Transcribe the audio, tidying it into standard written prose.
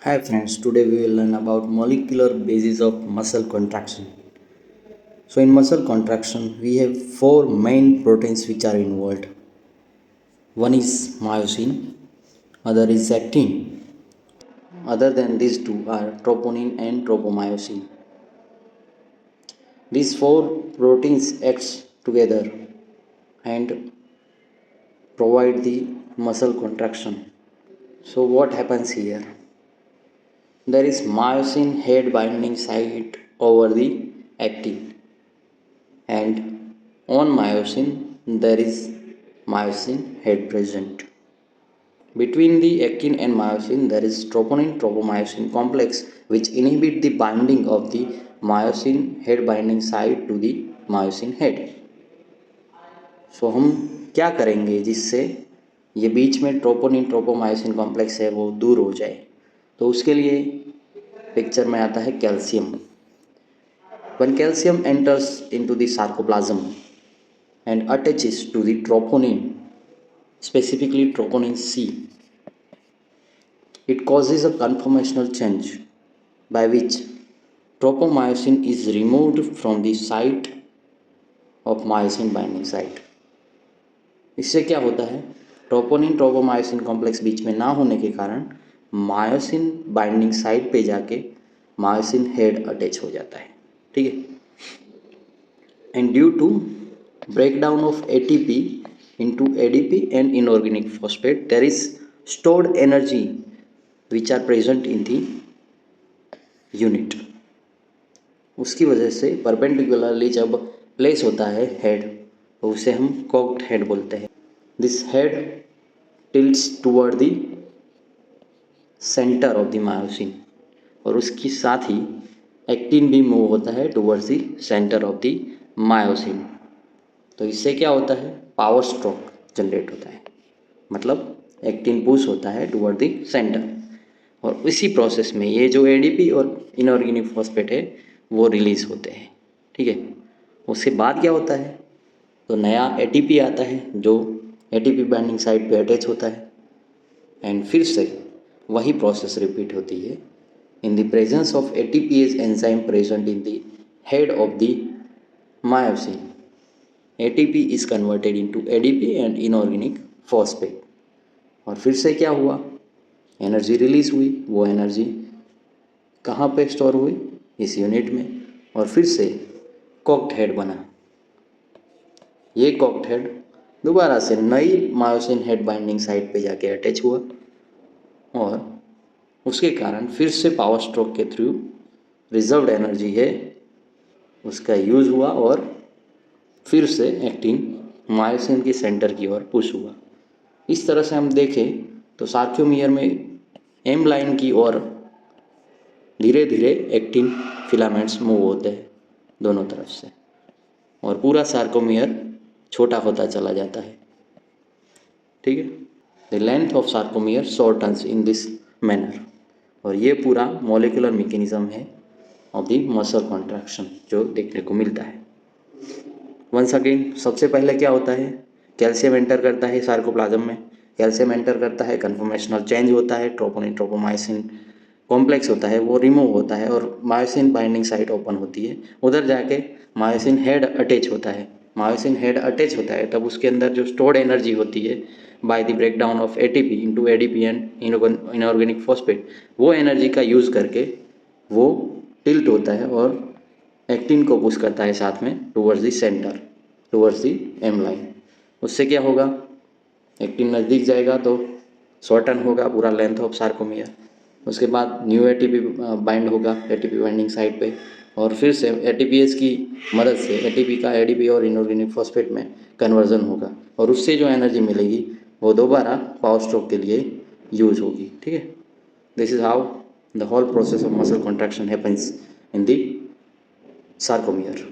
Hi friends, today we will learn about molecular basis of muscle contraction. So in muscle contraction, we have four main proteins which are involved. One is myosin, other is actin. Other than these two are troponin and tropomyosin. These four proteins act together and provide the muscle contraction. So what happens here? There is myosin head binding site over the actin, and on myosin there is myosin head present. Between the actin and myosin there is troponin tropomyosin complex which inhibit the binding of the myosin head binding site to the myosin head. सो हम क्या करेंगे जिससे ये बीच में troponin tropomyosin complex है वो दूर हो जाए? तो उसके लिए पिक्चर में आता है calcium. When calcium enters into the sarcoplasm and attaches to the troponin, specifically troponin C, it causes a conformational change by which tropomyosin is removed from the site of myosin binding site. इससे क्या होता है? Troponin tropomyosin complex बीच में ना होने के कारण myosin binding site पे जाके मायोसिन हेड अटैच हो जाता है. ठीक है. And due to breakdown of ATP into ADP and inorganic phosphate, there is stored energy which are present in the unit. उसकी वजह से परपेंडिकुलरली जब प्लेस होता है हेड तो उसे हम कॉक्ड हेड बोलते हैं. This head tilts toward the centre of the myosin और उसके साथ ही एक्टिन भी मूव होता है towards the centre of the myosin. तो इससे क्या होता है? पावर स्ट्रोक जनरेट होता है. मतलब एक्टिन पुश होता है टुवर्ड द सेंटर और इसी प्रोसेस में ये जो एडीपी और इनऑर्गेनिक फॉस्फेट है वो रिलीज होते हैं. ठीक है. उसके बाद क्या होता है? तो नया एटीपी आता है जो एटीपी बाइंडिंग साइट पे अटैच होता है एंड फिर से वही प्रोसेस रिपीट होती है. In the presence of ATPase enzyme present in the head of the myosin, ATP is converted into ADP and inorganic phosphate. और फिर से क्या हुआ? एनर्जी रिलीज हुई. वो एनर्जी कहाँ पे स्टोर हुई? इस यूनिट में. और फिर से कॉक्ड हेड बना. ये कॉक्ड हेड दोबारा से नई मायोसिन हेड बाइंडिंग साइट पे जाके अटैच हुआ और उसके कारण फिर से पावर स्ट्रोक के थ्रू रिजर्व्ड एनर्जी है उसका यूज़ हुआ और फिर से एक्टिन मायोसिन के सेंटर की ओर पुश हुआ. इस तरह से हम देखें तो सार्कोमियर में एम लाइन की ओर धीरे धीरे एक्टिन फिलामेंट्स मूव होते हैं दोनों तरफ से और पूरा सार्कोमियर छोटा होता चला जाता है. ठीक है. The length of sarcomere shortens in this manner और ये पूरा मॉलिक्यूलर मैकेनिज्म है ऑफ द मसल कॉन्ट्रैक्शन जो देखने को मिलता है. वंस अगेन सबसे पहले क्या होता है? कैल्शियम एंटर करता है सार्कोप्लाज्म में. कैल्शियम एंटर करता है, कन्फर्मेशनल चेंज होता है, ट्रोपोनिन ट्रोपोमायोसिन कॉम्प्लेक्स होता है वो रिमूव होता है और मायोसिन बाइंडिंग साइट ओपन होती है. उधर जाके मायोसिन हेड अटैच होता है. मायोसिन हेड अटैच होता है तब उसके अंदर जो स्टोर्ड एनर्जी होती है by the breakdown of ATP into ADP and inorganic phosphate वो एनर्जी का यूज़ करके वो टिल्ट होता है और एक्टिन को पुश करता है साथ में towards the centre, towards the M line. उससे क्या होगा? एक्टिन नज़दीक जाएगा तो शॉर्टन होगा पूरा लेंथ ऑफ सार्कोमियर. उसके बाद न्यू एटीपी बाइंड होगा एटीपी बाइंडिंग साइट पे और फिर से एटीपीएस की मदद से एटीपी का एडीपी और इनऑर्गेनिक फॉस्फेट में कन्वर्जन होगा और उससे जो एनर्जी मिलेगी वो दोबारा पावर स्ट्रोक के लिए यूज होगी. ठीक है. This is how the whole process of muscle contraction happens in the sarcomere.